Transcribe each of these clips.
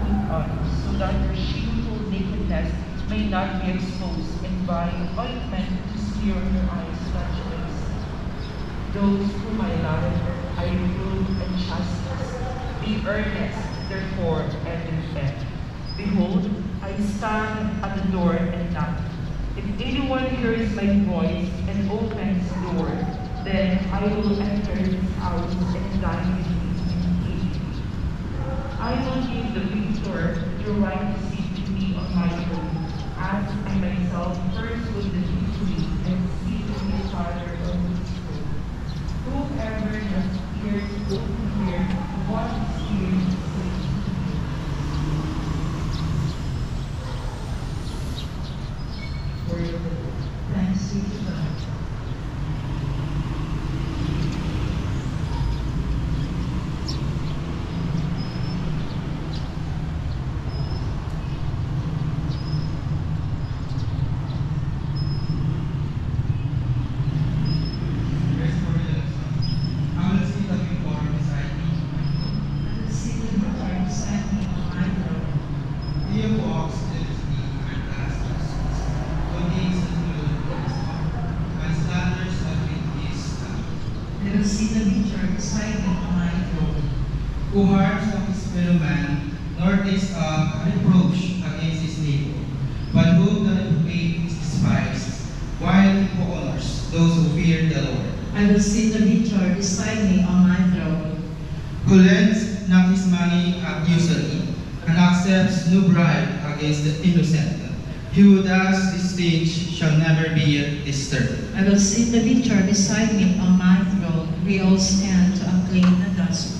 put on, so that your shameful nakedness may not be exposed, and by ointment to smear on your eyes such as those whom I love, I reprove and chastise. Be earnest, therefore, and repent. Behold, I stand at the door and knock. If anyone hears my voice and opens the door, then I will enter his house and dine with him and eat. I will give the victor the right to sit with me on my throne, as I myself first was the victory and sit with my Father on his throne. Whoever has ears to hear what is hearing says to me. Word of the Lord. Thanks be to God. Who harms not his fellow man, nor takes up a reproach against his neighbor, but whom the reprobate is despised, while he honors those who fear the Lord. I will sit the victor beside me on my throne. Who lends not his money usually, and accepts no bribe against the innocent. He who does these things shall never be disturbed. I will sit the victor beside me on my throne. We all stand to acclaim the gospel.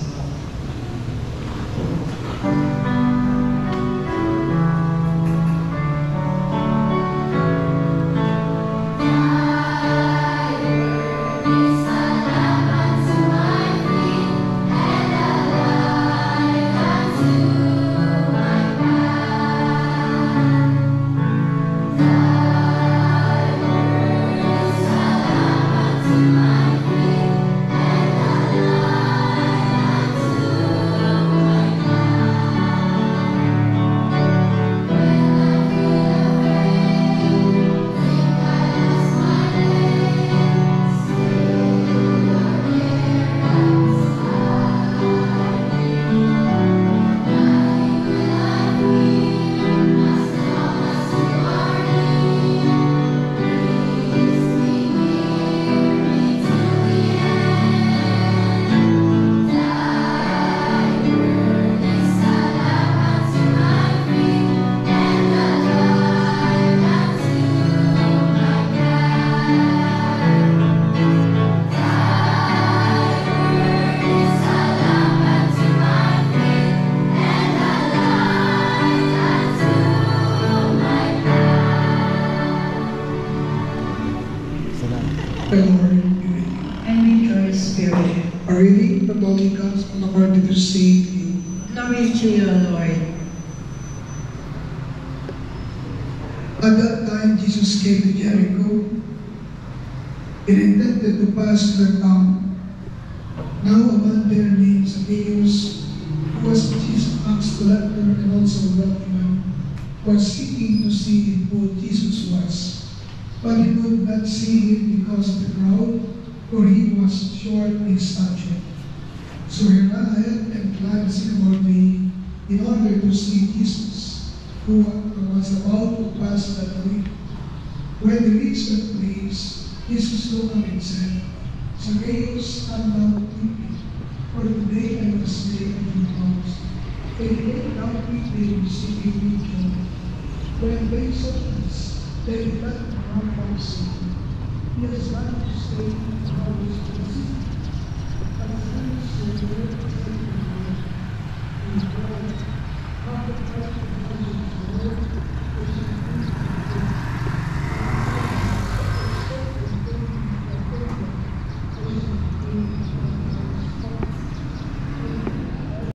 The Lord be with you. And with your spirit. A reading from the Holy Gospel according to St. Luke. Glory to you, Lord. At that time, Jesus came to Jericho. He intended to pass through the town. Now a man there named Zacchaeus, who was chief tax collector and also a wealthy man, was seeking to see who Jesus was. But he could not see him because of the crowd, for he was short in stature. So he ran ahead and climbed a sycamore tree in order to see Jesus, who was about to pass that way. When they reached that place, Jesus looked up and said, Zacchaeus, come down quickly, for today I must stay at your house. And he came down quickly and received him with joy. When they saw this, they did not run from sin. He has gone to stay in the house of the city. And the Jews were there to take him away.